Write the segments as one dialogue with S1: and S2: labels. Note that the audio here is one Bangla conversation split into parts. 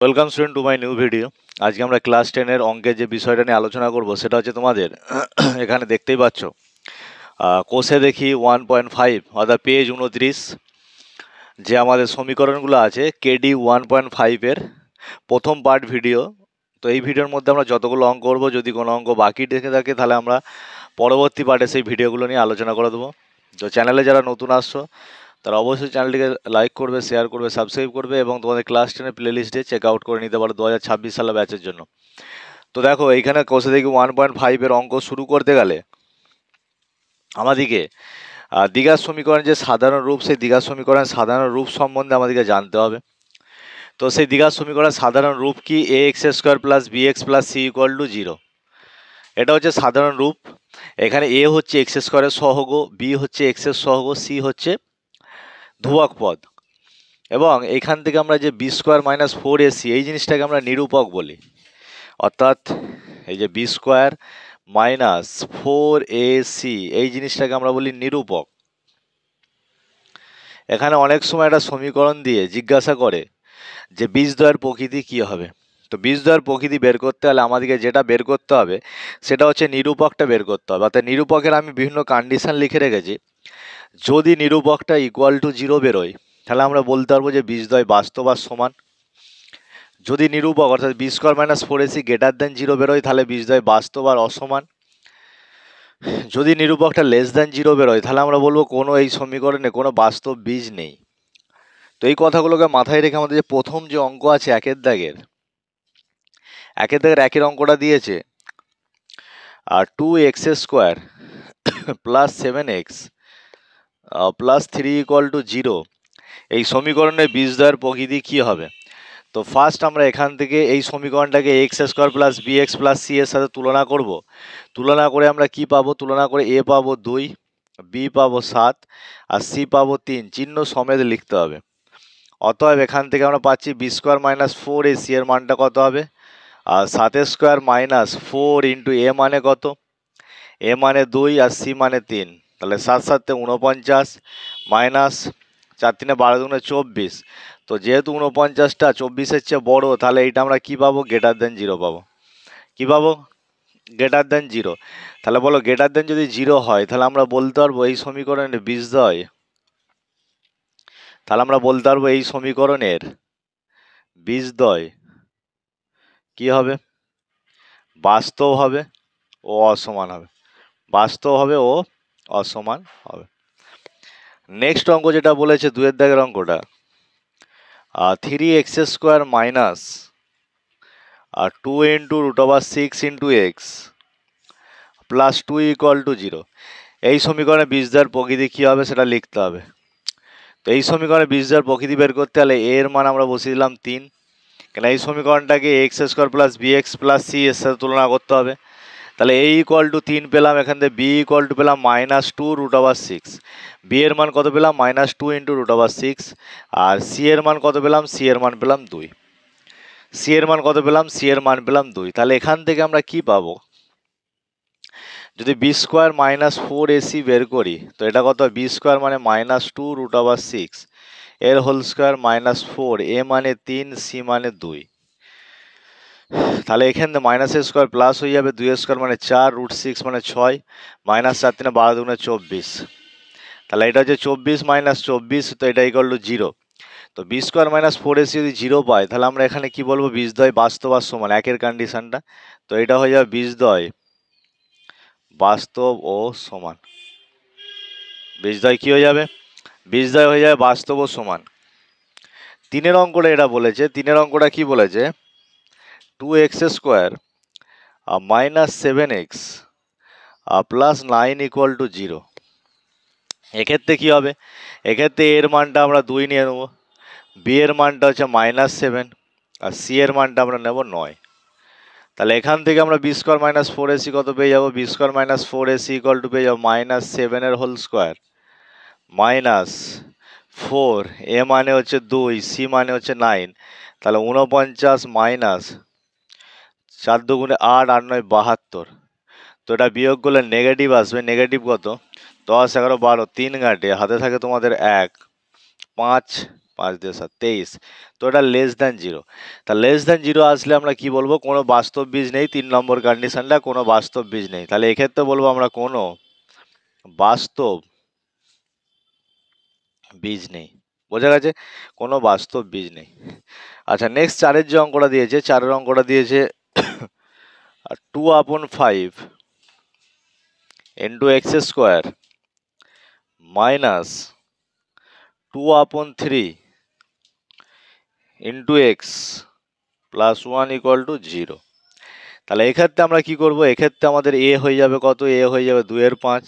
S1: Welcome student to my new video. আজকে আমরা ক্লাস 10-এর অঙ্কের যে বিষয়টা নিয়ে আলোচনা করব সেটা হচ্ছে তোমাদের এখানে দেখতেই পাচ্ছ কোষে দেখি 1.5 অর্থাৎ পেজ 29 যে আমাদের সমীকরণগুলো আছে কেডি 1.5-এর প্রথম পার্ট ভিডিও। তো এই ভিডিওর মধ্যে আমরা যতগুলো অঙ্ক করবো, যদি কোনো অঙ্ক বাকি থেকে থাকে তাহলে আমরা পরবর্তী পার্টে সেই ভিডিওগুলো নিয়ে আলোচনা করে দেবো। তো চ্যানেলে যারা নতুন আসছো তারা অবশ্যই চ্যানেলটিকে লাইক করবে, শেয়ার করবে, সাবস্ক্রাইব করবে এবং তোমাদের ক্লাস 10-এর প্লেলিস্টে চেক আউট করে নিতে পারো 2026 সালের ব্যাচের জন্য। তো দেখো এইখানে কোষে দেখি 1.5-এর অঙ্ক শুরু করতে গেলে আমাদেরকে দ্বিঘাত সমীকরণ যে সাধারণ রূপ, সেই দ্বিঘাত সমীকরণের সাধারণ রূপ সম্বন্ধে আমাদেরকে জানতে হবে। তো সেই দ্বিঘাত সমীকরণের সাধারণ রূপ কি? A x square plus b x plus c equal to 0। এটা হচ্ছে সাধারণ রূপ। এখানে এ হচ্ছে এক্স স্কোয়ারের সহগ, বি হচ্ছে এক্সের সহগ, সি হচ্ছে ধ্রুবক পদ। এবং এইখান থেকে আমরা যে বি স্কোয়ার মাইনাস 4ac এই জিনিসটাকে আমরা নিরূপক বলি। অর্থাৎ এই যে বি স্কোয়ার মাইনাস 4ac এই জিনিসটাকে আমরা বলি নিরূপক। এখানে অনেক সময় একটা সমীকরণ দিয়ে জিজ্ঞাসা করে যে বীজদ্বয়ের প্রকৃতি কী হবে। তো বীজদ্বয়ের প্রকৃতি বের করতে হলে আমাদেরকে যেটা বের করতে হবে সেটা হচ্ছে নিরূপকটা বের করতে হবে। অর্থাৎ নিরূপকের আমি বিভিন্ন কন্ডিশন লিখে রেখেছি। যদি নিরূপকটা ইকুয়াল টু 0 বেরোয় তাহলে আমরা বলতে পারবো যে বীজদ্বয় বাস্তব আর সমান। যদি নিরূপক অর্থাৎ b square minus 4ac greater than 0 বেরোয় তাহলে বীজদ্বয় বাস্তব আর অসমান। যদি নিরূপকটা লেস দেন 0 বেরোয় তাহলে আমরা বলবো কোনো এই সমীকরণে কোনো বাস্তব বীজ নেই। তো এই কথাগুলোকে মাথায় রেখে আমাদের যে প্রথম যে অঙ্ক আছে একের দাগের একের অঙ্কটা দিয়েছে আর 2x square plus 7x plus 3 equal to 0, এই সমীকরণের বীজদ্বয়ের প্রকৃতি কী হবে। তো ফার্স্ট আমরা এখান থেকে এই সমীকরণটাকে x square plus b x plus c এর সাথে তুলনা করব। তুলনা করে আমরা কি পাবো? তুলনা করে এ পাবো 2, বি পাবো 7 আর সি পাবো 3, চিহ্ন সমেত লিখতে হবে। অতএব এখান থেকে আমরা পাচ্ছি বি স্কোয়ার মাইনাস 4ac এর মানটা কত হবে? আর 7 স্কোয়ার মাইনাস 4 ইন্টু এ মানে কত? এ মানে 2 আর সি মানে 3, তাহলে 7 7 49 মাইনাস 4 3 12 2 24। তো যেহেতু 49টা 24-এর চেয়ে বড়, তাহলে এইটা আমরা কি পাবো? গ্রেটার দেন 0 পাবো। কি পাবো? Greater than 0। তাহলে বলো গ্রেটার দেন যদি 0 হয় তাহলে আমরা বলতে পারবো এই সমীকরণের বীজদ্বয়, তাহলে আমরা বলতে পারবো এই সমীকরণের বীজদ্বয় কি হবে? বাস্তব হবে ও অসমান হবে। বাস্তব হবে ও অসমান হবে। নেক্সট অঙ্ক যেটা বলেছে 2-এর দাগের অঙ্কটা 3x square minus 2 into root over 6 into x plus 2 equal to 0, এই সমীকরণে বীজদ্বয়ের প্রকৃতি কী হবে সেটা লিখতে হবে। তো এই সমীকরণে বীজদ্বয়ের প্রকৃতি বের করতে হলে এর মান আমরা বসিয়ে দিলাম 3, কেন এই সমীকরণটাকে x square plus b x plus c এর সাথে তুলনা করতে হবে। তাহলে এ ইকুয়াল টু 3 পেলাম, এখান থেকে বি ইকুয়াল টু পেলাম মাইনাস 2 রুট ওভার 6, বি এর মান কত পেলাম? Minus 2 into root over 6। আর সি এর মান কত পেলাম? সি এর মান পেলাম 2। সি এর মান কত পেলাম? সি এর মান পেলাম 2। তাহলে এখান থেকে আমরা কি পাবো? যদি বি স্কোয়ার মাইনাস 4ac বের করি তো এটা কত? বি স্কোয়ার মানে মাইনাস 2 রুট ওভার 6 এর হোল স্কোয়ার মাইনাস 4, এ মানে 3, সি মানে 2। তাহলে এখানে মাইনাস এ স্কোয়ার প্লাস হয়ে যাবে, 2 স্কোয়ার মানে 4, রুট 6 মানে 6, মাইনাস 4 3 12 2 24। তাহলে এটা হচ্ছে 24 মাইনাস 24, তো এটা ইকুয়াল টু 0। তো বি স্কোয়ার মাইনাস 4ac যদি 0 পাই তাহলে আমরা এখানে কি বলবো? বীজদ্বয় বাস্তব আর সমান, একের কন্ডিশনটা। তো এটা হয়ে যাবে বীজদ্বয় বাস্তব ও সমান। বীজদ্বয় কি হয়ে যাবে? বীজদ্বয় হয়ে যাবে বাস্তব ও সমান। 3-এর অঙ্কটা এটা বলেছে। 3-এর অঙ্কটা কি বলেছে? 2x square minus 7x plus 9 equal to 0। এক্ষেত্রে কি হবে? এক্ষেত্রে এর মানটা আমরা 2 নিয়ে নেবো, বি এর মানটা হচ্ছে মাইনাস 7 আর সি এর মানটা আমরা নেব 9। তাহলে এখান থেকে আমরা বি স্কোয়ার মাইনাস 4ac কত পেয়ে যাবো? B square minus 4ac equal to পেয়ে যাবো মাইনাস 7 এর হোল স্কোয়ার মাইনাস 4, এ মানে হচ্ছে 2, সি মানে হচ্ছে 9। তাহলে 49 মাইনাস 4 2 8, 8 9 72। তো এটা বিয়োগ করলে নেগেটিভ আসবে। নেগেটিভ কত? 10 11 12, 3 ঘাটে হাতে থাকে তোমাদের 1 5 5 দিয়ে 7 23, তো এটা লেস দ্যান জিরো। তা লেস দ্যান জিরো আসলে আমরা কি বলবো, কোনো বাস্তব বীজ নেই। 3 নম্বর কন্ডিশনটা, কোনো বাস্তব বীজ নেই। তাহলে এক্ষেত্রে বলবো আমরা কোনো বাস্তব বীজ নেই। বোঝা গেছে, কোনো বাস্তব বীজ নেই। আচ্ছা, নেক্সট 4-এর যে অঙ্কটা দিয়েছে, 4-এর অঙ্কটা দিয়েছে 2/5 into x square minus 2/3 into x plus 1 equal to 0। তাহলে এক্ষেত্রে আমরা কি করব, এক্ষেত্রে আমাদের এ হয়ে যাবে কত, এ হয়ে যাবে 2/5,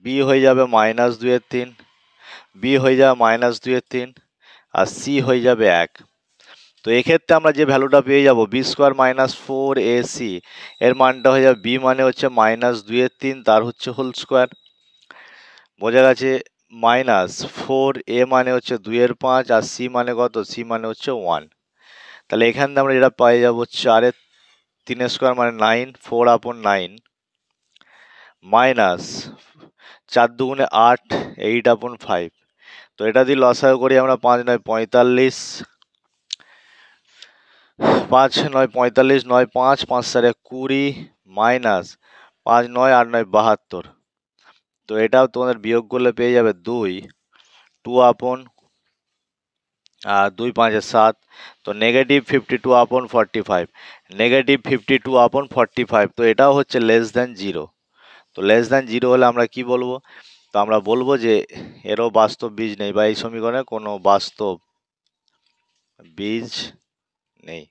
S1: বি হয়ে যাবে -2/3, বি হয়ে যাবে -2/3, আর সি হয়ে যাবে 1। তো এক্ষেত্রে আমরা যে ভ্যালুটা পেয়ে যাব বি স্কোয়ার -4ac, এর মানটা হয়ে যাবে বি মানে হচ্ছে -2/3, তার হচ্ছে হোল স্কোয়ার। বোঝা গেছে, -4a মানে হচ্ছে 2/5, আর সি মানে কত, সি মানে হচ্ছে 1। তাহলে এখান থেকে আমরা যেটা পেয়ে যাব 4-এর 3 স্কোয়ার মানে 9, 4/9 মাইনাস 4 দুগুণে 8, 8/5। তো এটা দিয়ে লসাগু করি আমরা, 5 9 45, 5 9 45, 9 5, 5 4 20 মাইনাস 5 9 8 9 72। তো এটাও তোমাদের বিয়োগ করলে পেয়ে যাবে 2, 2 5 7। তো -52/45, -52/45। তো এটাও হচ্ছে লেস দ্যান জিরো। তো লেস দ্যান জিরো হলে আমরা কি বলবো, তো আমরা বলবো যে এরও বাস্তব বীজ নেই, বা এই সমীকরণে কোনো বাস্তব বীজ নেই।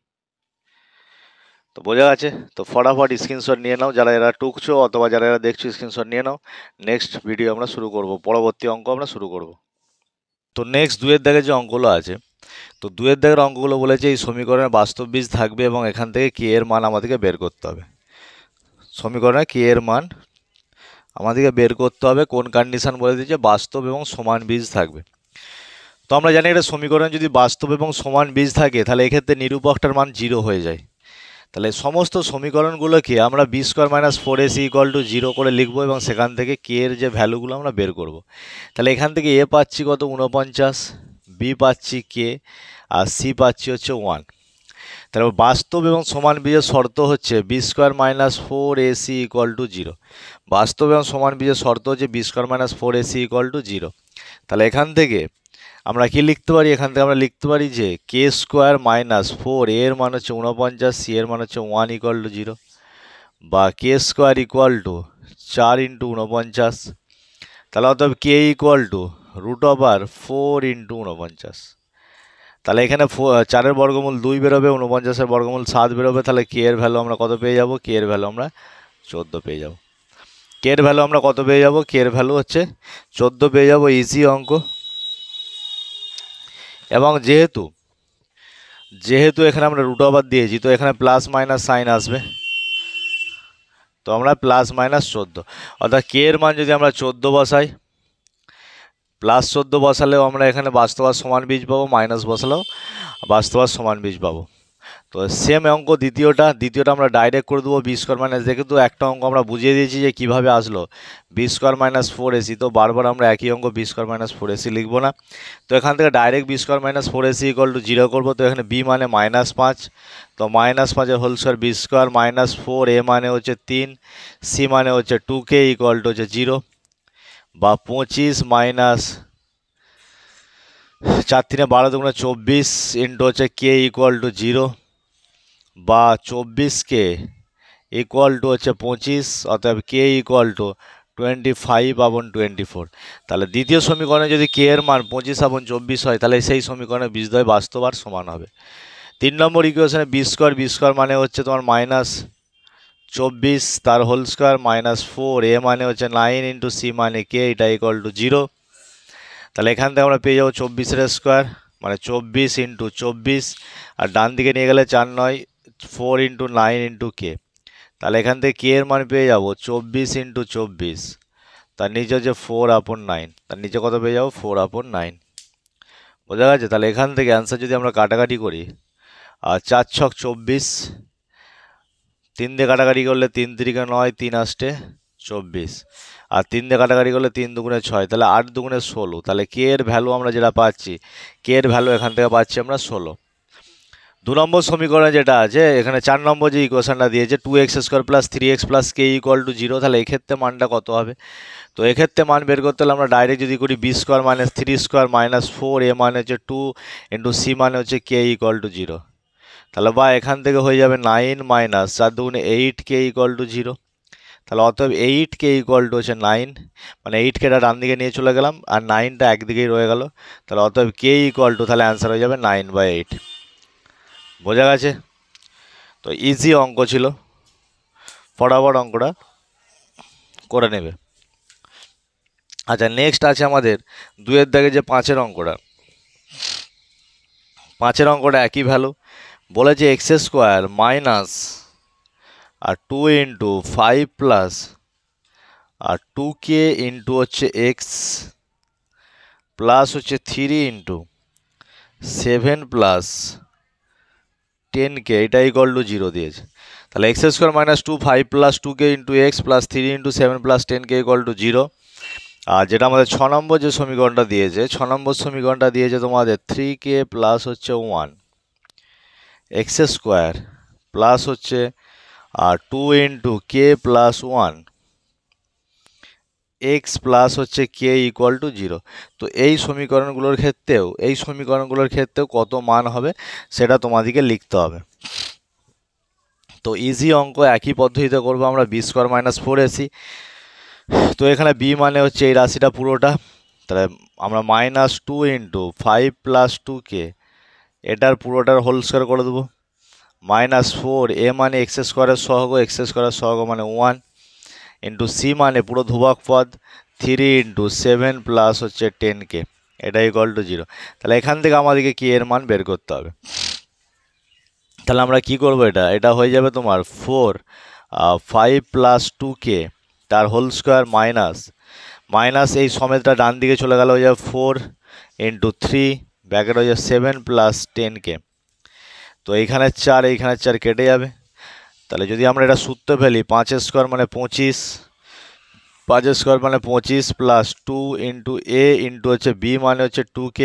S1: তো বোঝা গেছে। তো ফটাফট স্ক্রিনশট নিয়ে নাও, যারা এরা টুকছো অথবা যারা এরা দেখছো স্ক্রিনশট নিয়ে নাও। নেক্সট ভিডিও আমরা শুরু করব, পরবর্তী অঙ্ক আমরা শুরু করব। তো নেক্সট 2-এর দাগে যে অঙ্কগুলো আছে, তো 2-এর দাগের অঙ্কগুলো বলেছে এই সমীকরণে বাস্তব বীজ থাকবে এবং এখান থেকে কে এর মান আমাদেরকে বের করতে হবে। সমীকরণে কে এর মান আমাদেরকে বের করতে হবে, কোন কন্ডিশন বলে দিয়েছে, বাস্তব এবং সমান বীজ থাকবে। তো আমরা জানি এটা সমীকরণ যদি বাস্তব এবং সমান বীজ থাকে তাহলে এক্ষেত্রে নিরূপকটার মান 0 হয়ে যায়। তাহলে সমস্ত সমীকরণগুলোকে আমরা B square -4ac equal to 0 করে লিখবো এবং সেখান থেকে কে এর যে ভ্যালুগুলো আমরা বের করব। তাহলে এখান থেকে এ পাচ্ছি কত 49, বি পাচ্ছি কে, আর সি পাচ্ছি হচ্ছে 1। তাহলে বাস্তব এবং সমান বীজের শর্ত হচ্ছে B square -4ac equal to 0। বাস্তব এবং সমান বীজের শর্ত হচ্ছে B square -4ac equal to 0। তাহলে এখান থেকে আমরা কি লিখতে পারি, এখান থেকে আমরা লিখতে পারি যে কে স্কোয়ার -4, এর মান হচ্ছে 49, সি এর মান হচ্ছে 1 ইকুয়াল টু 0, বা কে স্কোয়ার ইকুয়াল টু 4 ইন্টু 49। তাহলে অতএব কে ইকুয়াল টু √4 ইন্টু 49। তাহলে এখানে 4-এর বর্গমূল 2 বেরোবে, 49-এর বর্গমূল 7 বেরোবে। তাহলে কে এর ভ্যালু আমরা কত পেয়ে যাব, কে এর ভ্যালু আমরা 14 পেয়ে যাব। কে এর ভ্যালু আমরা কত পেয়ে যাব, কে এর ভ্যালু হচ্ছে 14 পেয়ে যাব। ইজি অঙ্ক। এবং যেহেতু এখানে আমরা √ওভার দিয়েছি, তো এখানে প্লাস মাইনাস সাইন আসবে, তো আমরা +-14, অর্থাৎ কে এর মান যদি আমরা 14 বসাই, +14 বসালেও আমরা এখানে বাস্তব আর সমান বীজ পাবো, মাইনাস বসালেও বাস্তব আর সমান বীজ পাবো। তো সেম অঙ্ক দ্বিতীয়টা আমরা ডাইরেক্ট করে দেবো বি স্কোয়ার মাইনাস, দেখে তো একটা অঙ্ক আমরা বুঝিয়ে দিয়েছি যে কীভাবে আসলো বি স্কোয়ার -4ac। তো বারবার আমরা একই অঙ্ক বি স্কোয়ার -4ac লিখবো না। তো এখান থেকে direct b square -4ac equal to 0 করবো। তো এখানে বি মানে -5, তো -5-এর whole square, b square -4, a মানে হচ্ছে 3, সি মানে হচ্ছে 2k ইকুয়াল টু হচ্ছে 0, বা 25 মাইনাস 4 3 12 2 24 ইন্টু হচ্ছে কে ইকুয়াল টু 0, বা 24k ইকুয়াল টু হচ্ছে 25, অতএব কে ইকুয়াল টু 25/24। তাহলে দ্বিতীয় সমীকরণে যদি কে এর মান 25/24 হয় তাহলে সেই সমীকরণে বীজদ্বয় বাস্তব আর সমান হবে। 3 নম্বর ইকুয়েশনে বি স্কোয়ার মানে হচ্ছে তোমার -24 তার হোল স্কোয়ার -4, এ মানে হচ্ছে 9 ইন্টু সি মানে কে, এটা ইকুয়াল টু 0। তাহলে এখান থেকে আমরা পেয়ে যাবো 24-এর স্কোয়ার মানে 24 ইন্টু 24, আর ডান দিকে নিয়ে গেলে 4 9 4 ইন্টু 9 ইন্টু কে। তাহলে এখান থেকে কে এর মান পেয়ে যাবো 24 ইন্টু 24, তার নিচে হচ্ছে 4/9, তার নিচে কত পেয়ে যাবো 4/9। বোঝা গেছে। তাহলে এখান থেকে অ্যান্সার যদি আমরা কাটাকাটি করি, আর 4 ছক 24, 3 দিয়ে কাটাকাটি করলে 3 3 9, 3 8 24, আর 3 দিয়ে কাটাকাটি করলে 3 দুগুণে 6, তাহলে 8 দুগুণে 16, তাহলে কে এর ভ্যালু আমরা যেটা পাচ্ছি, কে এর ভ্যালু এখান থেকে পাচ্ছি আমরা 16। 2 নম্বর সমীকরণে যেটা আছে, এখানে 4 নম্বর যে ইকুয়েশনটা দিয়েছে 2x² + 3x + k = 0, তাহলে এক্ষেত্রে মানটা কত হবে? তো এক্ষেত্রে মান বের করতে হলে আমরা ডাইরেক্ট যদি করি b² - 3² - 4, a মানে হচ্ছে 2 * c মানে হচ্ছে k = 0, তাহলে বা এখান থেকে হয়ে যাবে 9 - 4 দুগুণে 8 k = 0, তাহলে অতএব 8k হচ্ছে 9, মানে 8k ডান দিকে নিয়ে চলে গেলাম আর 9টা একদিকেই রয়ে গেল, তাহলে অতএব k তাহলে অ্যান্সার হয়ে যাবে 9/8। বোঝা গেছে? তো ইজি অঙ্ক ছিল, ফটাফট অঙ্কটা করে নেবে। আচ্ছা, নেক্সট আছে আমাদের 2-এর দাগে যে 5-এর অঙ্কটা। 5-এর অঙ্কটা একই ভ্যালু বলেছে, x² মাইনাস আর 2 × 5 প্লাস আর 2k ইন্টু হচ্ছে এক্স প্লাস হচ্ছে 3 × 7 প্লাস 10k, এটা = 0 দিয়েছে। তাহলে x² - 2 5 plus 2k into x plus 3 × 7 plus 10k = 0। আর যেটা আমাদের 6 নম্বর যে সমীকরণটা দিয়েছে, 6 নম্বর সমীকরণটা দিয়েছে তোমাদের 3k প্লাস হচ্ছে 1 x² প্লাস হচ্ছে আর 2 × k প্লাস 1 এক্স প্লাস হচ্ছে কে ইকুয়াল টু 0। তো এই সমীকরণগুলোর ক্ষেত্রেও কত মান হবে সেটা তোমাদেরকে লিখতে হবে। তো ইজি অঙ্ক একই পদ্ধতিতে করবো আমরা, b² - 4ac। তো এখানে b মানে হচ্ছে এই রাশিটা পুরোটা, তাহলে আমরা -2 × 5 + 2k এটার পুরোটার হোল স্কোয়ার করে দেবো, -4 a মানে x² সহগ, x² সহগ মানে 1 ইন্টু সি মানে পুরো ধ্রুবক পদ 3 × 7 প্লাস হচ্ছে 10k, এটা = 0। তাহলে এখান থেকে আমাদেরকে কি এর মান বের করতে হবে। তাহলে আমরা কি করব, এটা হয়ে যাবে তোমার 4 5 + 2k তার হোল স্কোয়ার মাইনাস এই সমেতটা ডান দিকে চলে গেল, হয়ে যাবে 4 × 3 ব্র্যাকেট হয়ে যাবে 7 প্লাস 10k। তো এইখানে 4 কেটে যাবে। তাহলে যদি আমরা এটা সূত্র ফেলি, 5² মানে 25, 5² মানে 25 প্লাস 2 × a ইন্টু হচ্ছে b মানে হচ্ছে 2k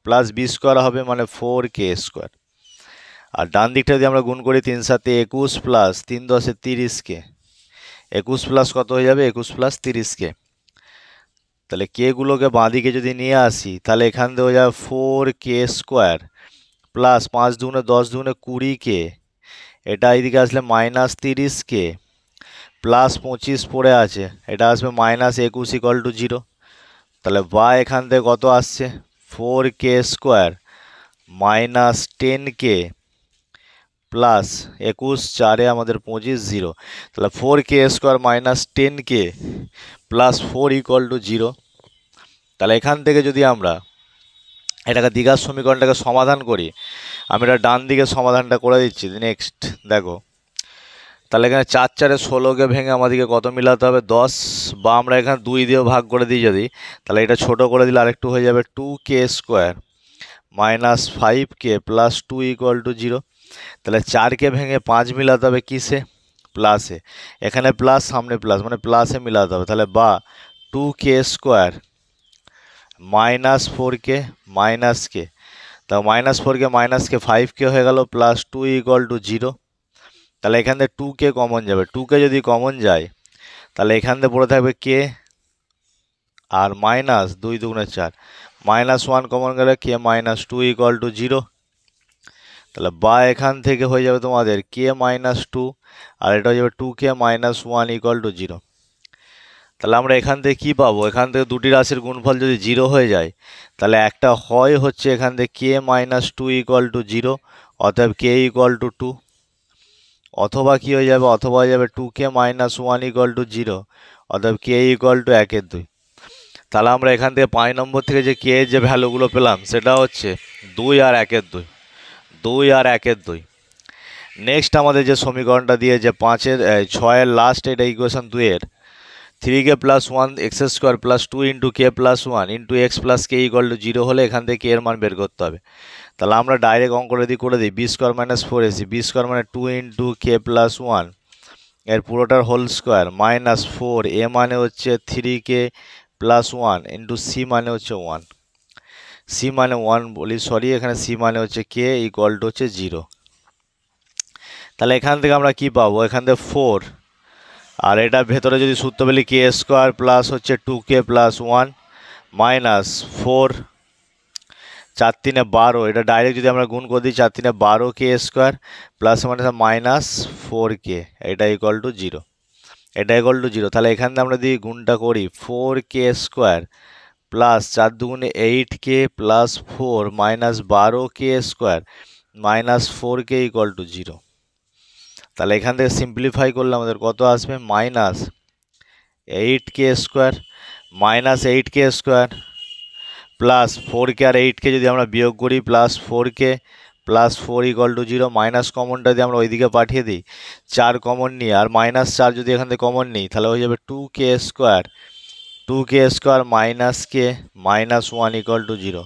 S1: প্লাস b² হবে মানে 4k²। আর ডান দিকটা যদি আমরা গুণ করি, 3 × 7 = 21 প্লাস 3 × 10 = 30k, 21 প্লাস কত হয়ে যাবে, 21 প্লাস 30k। তাহলে কেগুলোকে বাঁ দিকে যদি নিয়ে আসি, তাহলে এখান থেকে হয়ে যাবে 4k² প্লাস 5 দুগুণে 10 দুগুণে 20k, এটা এইদিকে আসলে -30k প্লাস 25 পড়ে আছে, এটা আসবে -21 = 0। তাহলে বা এখান থেকে কত আসছে, 4k² মাইনাস 10k প্লাস 21, 4 আমাদের 25, 0। তাহলে 4k² মাইনাস 10k প্লাস 4 = 0। তাহলে এখান থেকে যদি আমরা এটাকে দ্বিঘাত সমীকরণটাকে সমাধান করি, আমি এটা ডান দিকে সমাধানটা করে দিচ্ছি। নেক্সট দেখো, তাহলে এখানে 4 × 4 = 16কে ভেঙে আমাদেরকে কত মিলাতে হবে, 10, বা আমরা এখানে 2 দিয়েও ভাগ করে দিই যদি, তাহলে এটা ছোট করে দিলে আরেকটু হয়ে যাবে 2k² মাইনাস 5k প্লাস 2 = 0। তাহলে 4কে ভেঙে 5 মিলাতে হবে কিসে, প্লাসে, এখানে প্লাস সামনে প্লাস মানে প্লাসে মিলাতে হবে। তাহলে বা 2k² minus 4k minus k, তা -4k - k 5k হয়ে গেল প্লাস 2 = 0। তাহলে এখান থেকে 2k কমন যাবে, 2k যদি কমন যায় তাহলে এখান থেকে পড়ে থাকবে k আর মাইনাস 2 দুগুণে 4, -1 কমন গেলে k - 2 = 0। তাহলে বা এখান থেকে হয়ে যাবে তোমাদের k - 2 আর এটা হয়ে যাবে 2k - 1 = 0। তাহলে আমরা এখান থেকে কি পাবো, এখান থেকে দুটি রাশির গুণফল যদি 0 হয়ে যায়, তাহলে একটা হয় হচ্ছে এখান থেকে k - 2 = 0, অতএব k = 2, অথবা কি হয়ে যাবে, অথবা হয়ে যাবে 2k - 1 = 0, অতএব k = 1/2। তাহলে আমরা এখান থেকে 5 নম্বর থেকে যে k এর যে ভ্যালুগুলো পেলাম সেটা হচ্ছে 2 আর 1/2, 2 আর 1/2। নেক্সট আমাদের যে সমীকরণটা দিয়ে যে 6-এর লাস্ট, এটা equation 2-এর, 3k + 1 x² + 2 × k + 1 × x + k = 0 হলে এখান থেকে k এর মান বের করতে হবে। তাহলে আমরা ডাইরেক্ট অঙ্ক রেডি করে দিই, b² - 4ac, b² মানে 2 × k + 1 এর পুরোটার হোল স্কোয়ার মাইনাস 4 এ মানে হচ্ছে 3k প্লাস 1 ইন্টু সি মানে হচ্ছে 1, সি মানে 1 বলি সরি, এখানে সি মানে হচ্ছে কে ইকুয়াল টু হচ্ছে 0। তাহলে এখান থেকে আমরা কি পাবো, এখান থেকে 4 আর এটা ভেতরে যদি সূত্র বলি কে স্কোয়ার প্লাস হচ্ছে 2k প্লাস 1 মাইনাস 4 4 3 12, এটা ডাইরেক্ট যদি আমরা গুণ করে দিই 4 3 12 কে স্কোয়ার প্লাস মানে মাইনাস 4k, এটা ইকুয়াল টু 0, এটা ইকুয়াল টু 0। তাহলে এখান থেকে আমরা যদি গুণটা করি 4k স্কোয়ার প্লাস 4 দুগুণে 8k plus 4 minus 12k square minus 4k equal to 0। তাহলে এখান থেকে সিম্পলিফাই করলে আমাদের কত আসবে, minus 8k square minus 8k square plus 4k আর 8k যদি আমরা বিয়োগ করি plus 4k plus 4 equal to 0। Minus কমনটা যদি আমরা ওইদিকে পাঠিয়ে দিই 4 কমন নিই আর মাইনাস 4 যদি এখান থেকে কমন নিই তাহলে হয়ে যাবে 2k square minus k minus 1 equal to 0,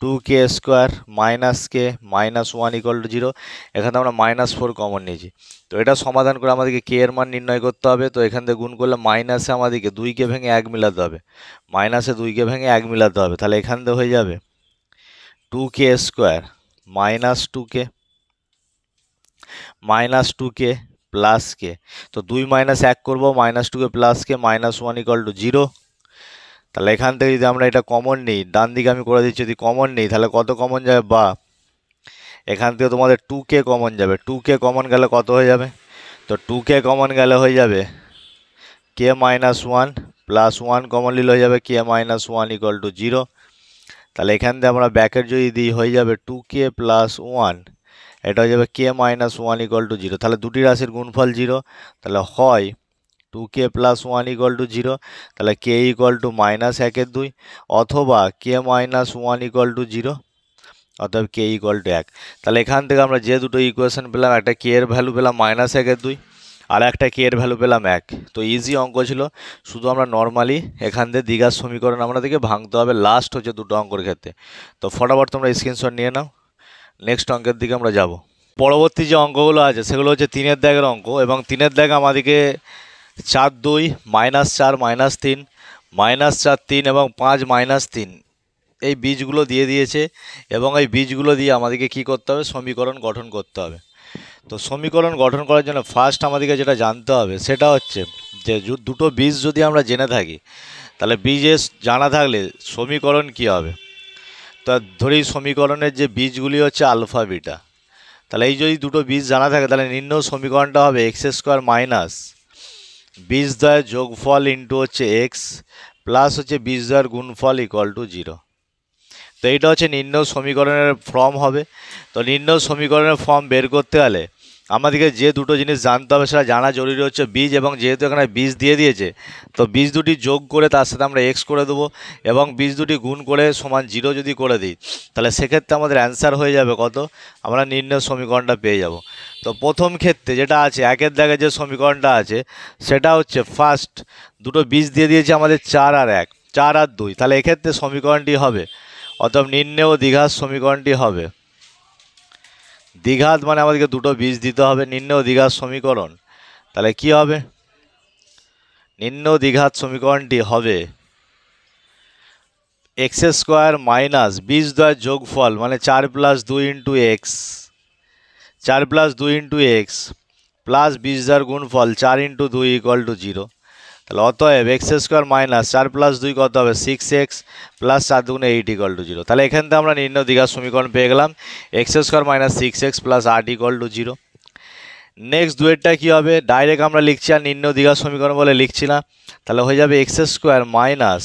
S1: 2k square minus k minus 1 equal to 0। এখানে আমরা মাইনাস 4 কমন নিয়েছি, তো এটা সমাধান করে আমাদেরকে কে এর মান নির্ণয় করতে হবে। তো এখান থেকে গুণ করলে মাইনাসে আমাদেরকে 2কে ভেঙে 1 মিলাতে হবে, মাইনাসে 2কে ভেঙে 1 মিলাতে হবে। তাহলে এখান থেকে হয়ে যাবে 2k square minus 2k plus k, তো 2 মাইনাস 1 করবো minus 2k plus k minus 1 equal to 0। তাহলে এখান থেকে যদি আমরা এটা কমন নিই, ডান দিকে আমি করে দিচ্ছি, যদি কমন নিই তাহলে কত কমন যাবে, বা এখান থেকে তোমাদের 2k কমন যাবে, 2k কমন গেলে কত হয়ে যাবে, তো 2k কমন গেলে হয়ে যাবে k মাইনাস 1 প্লাস 1 কমন নিলে হয়ে যাবে k মাইনাস 1 ইকুয়াল টু 0। তাহলে এখান থেকে আমরা ব্যাকেট যদি দিই হয়ে যাবে 2k প্লাস 1, এটা হয়ে যাবে k মাইনাস 1 ইকুয়াল টু 0। তাহলে দুটি রাশির গুণফল 0, তাহলে হয় 2k প্লাস 1 ইকুয়াল টু 0, তাহলে k ইকুয়াল টু মাইনাস 1/2, অথবা k মাইনাস 1 ইকুয়াল টু 0, অতএব k ইকুয়াল টু 1। তাহলে এখান থেকে আমরা যে দুটো ইকুয়েশন পেলাম, একটা k এর ভ্যালু পেলাম মাইনাস 1/2 আর একটা k এর ভ্যালু পেলাম 1। তো ইজি অঙ্ক ছিল, শুধু আমরা নর্মালি এখান থেকে দ্বিঘাত সমীকরণ আমাদেরকে ভাঙতে হবে লাস্ট হচ্ছে দুটো অঙ্কের ক্ষেত্রে। তো ফটাফট তোমরা স্ক্রিনশট নিয়ে নাও, নেক্সট অঙ্কের দিকে আমরা যাব। পরবর্তী যে অঙ্কগুলো আছে সেগুলো হচ্ছে 3-এর দাগের অঙ্ক, এবং 3-এর দাগে আমাদেরকে 4 2 মাইনাস 4 মাইনাস 3 মাইনাস 4 3 এবং 5 মাইনাস 3 এই বীজগুলো দিয়ে দিয়েছে, এবং এই বীজগুলো দিয়ে আমাদেরকে কি করতে হবে, সমীকরণ গঠন করতে হবে। তো সমীকরণ গঠন করার জন্য ফার্স্ট আমাদেরকে যেটা জানতে হবে সেটা হচ্ছে যে দুটো বীজ যদি আমরা জেনে থাকি তাহলে বীজের জানা থাকলে সমীকরণ কি হবে। তো ধরি সমীকরণের যে বীজগুলি হচ্ছে আলফা বিটা, তাহলে এই যদি দুটো বীজ জানা থাকে তাহলে নির্ণয় সমীকরণটা হবে এক্স স্কোয়ার মাইনাস বীজদ্বয়ের যোগফল ইন্টু হচ্ছে এক্স প্লাস হচ্ছে বীজদ্বয়ের গুণফল ইকুয়াল টু 0। তো এইটা হচ্ছে নির্ণয় সমীকরণের ফর্ম হবে। তো নির্ণয় সমীকরণের ফর্ম বের করতে গেলে আমাদেরকে যে দুটো জিনিস জানতে হবে সেটা জানা জরুরি হচ্ছে বীজ, এবং যেহেতু এখানে বীজ দিয়ে দিয়েছে তো বীজ দুটি যোগ করে তার সাথে আমরা এক্স করে দেবো, এবং বীজ দুটি গুণ করে সমান 0 যদি করে দিই তাহলে সেক্ষেত্রে আমাদের অ্যান্সার হয়ে যাবে কত, আমরা নির্ণয় সমীকরণটা পেয়ে যাব। তো প্রথম ক্ষেত্রে যেটা আছে 1-এর দাগে যে সমীকরণটা আছে সেটা হচ্ছে ফার্স্ট দুটো বীজ দিয়ে দিয়েছে আমাদের 4 আর 1, 4 আর 2, তাহলে এক্ষেত্রে সমীকরণটি হবে, অতএব নির্ণেয় ও দ্বিঘাত সমীকরণটি হবে, দ্বিঘাত মানে আমাদেরকে দুটো বীজ দিতে হবে, নির্ণেয় দ্বিঘাত সমীকরণ। তাহলে কি হবে, নির্ণেয় দ্বিঘাত সমীকরণটি হবে এক্স স্কোয়ার মাইনাস বীজদ্বয়ের যোগফল মানে 4 plus 2 into x, 4 plus 2 into x plus বীজদ্বয়ের গুণফল 4 ইন্টু 2 ইকুয়াল টু 0। তাহলে অতএব এক্স স্কোয়ার মাইনাস 4 প্লাস 2 কত হবে 6x প্লাস 4 দুগুণে 8 ইকুয়াল টু 0। তাহলে এখান থেকে আমরা নির্ণয় দ্বিঘাত সমীকরণ পেয়ে গেলাম x square minus 6x plus 8 equal to 0। Next দুয়েরটা কী হবে, ডাইরেক্ট আমরা লিখছি আর নির্ণয় দ্বিঘাত সমীকরণ বলে লিখছি না, তাহলে হয়ে যাবে এক্স স্কোয়ার মাইনাস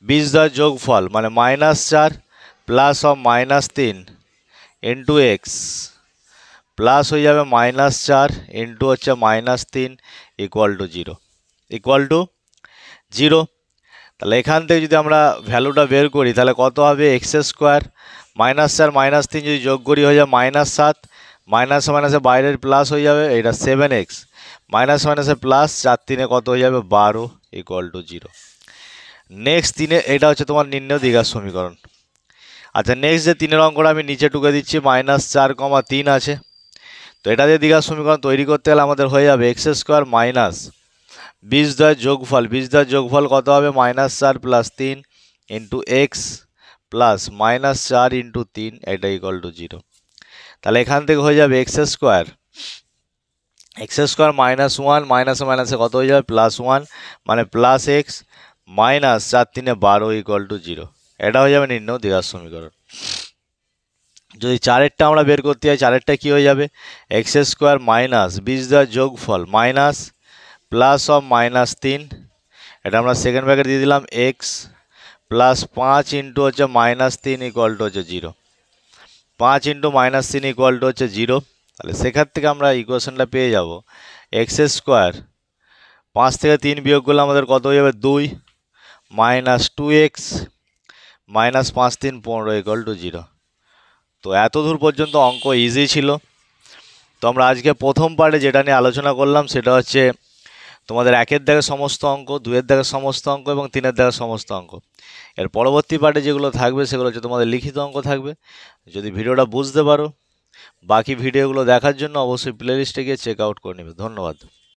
S1: বীজদ্বয়ের যোগফল মানে minus 4 plus of minus 3 into x plus হয়ে যাবে মাইনাস 4 ইন্টু হচ্ছে minus 3 equal to 0, equal to 0। তাহলে এখান থেকে যদি আমরা ভ্যালুটা বের করি তাহলে কত হবে, এক্স স্কোয়ার মাইনাস 4 মাইনাস 3 যদি যোগ করি হয়ে যাবে মাইনাস 7, মাইনাস মাইনাসে বাইরের প্লাস হয়ে যাবে, এটা 7x মাইনাস মাইনাসে প্লাস 4 3 কত হয়ে যাবে 12 ইকুয়াল টু 0। নেক্সট 3 এটা হচ্ছে তোমার নির্ণয় দ্বিঘাত সমীকরণ। আচ্ছা নেক্সট যে 3-এর অঙ্কটা আমি নিচে টুকে দিচ্ছি, মাইনাস 4, 3 আছে, তো এটা দিয়ে দ্বিঘাত সমীকরণ তৈরি করতে গেলে আমাদের হয়ে যাবে এক্স স্কোয়ার মাইনাস বীজদ্বয়ের যোগফল কত হবে -4 + 3 ইন্টু এক্স প্লাস -4 ইন্টু 3 এটা ইকুয়াল টু 0। তাহলে এখান থেকে হয়ে যাবে এক্স স্কোয়ার -1 মাইনাসে মাইনাসে কত হয়ে যাবে +1 মানে plus x minus 4 3 12 equal to 0। এটা হয়ে যাবে নির্ণয় দ্বিঘাত সমীকরণ। যদি চারেরটা আমরা বের করতে চাই, চারেরটা কি হয়ে যাবে এক্স স্কোয়ার মাইনাস বীজদ্বয়ের যোগফল মাইনাস প্লাস অফ -3, এটা আমরা সেকেন্ড ব্র্যাকেট দিয়ে দিলাম এক্স প্লাস 5 ইন্টু হচ্ছে -3 ইকুয়াল টু হচ্ছে 0। 5 ইন্টু -3 ইকুয়াল টু হচ্ছে 0। তাহলে সেখান থেকে আমরা ইকুয়েশনটা পেয়ে যাব এক্স স্কোয়ার 5 থেকে 3 বিয়োগ করলে আমাদের কত হয়ে যাবে 2 minus 2x minus 5 3 15 equal to 0। তো এত দূর পর্যন্ত অঙ্ক ইজি ছিল। তো আমরা আজকে প্রথম পার্টে যেটা নিয়ে আলোচনা করলাম সেটা হচ্ছে তোমাদের 1-এর দাগের সমস্ত অঙ্ক, 2-এর দাগের সমস্ত অঙ্ক এবং 3-এর দাগের সমস্ত অঙ্ক। এর পরবর্তী পার্টে যেগুলো থাকবে সেগুলো হচ্ছে তোমাদের লিখিত অঙ্ক থাকবে। যদি ভিডিওটা বুঝতে পারো, বাকি ভিডিওগুলো দেখার জন্য অবশ্যই প্লেলিস্টে গিয়ে চেক আউট করে নেবে। ধন্যবাদ।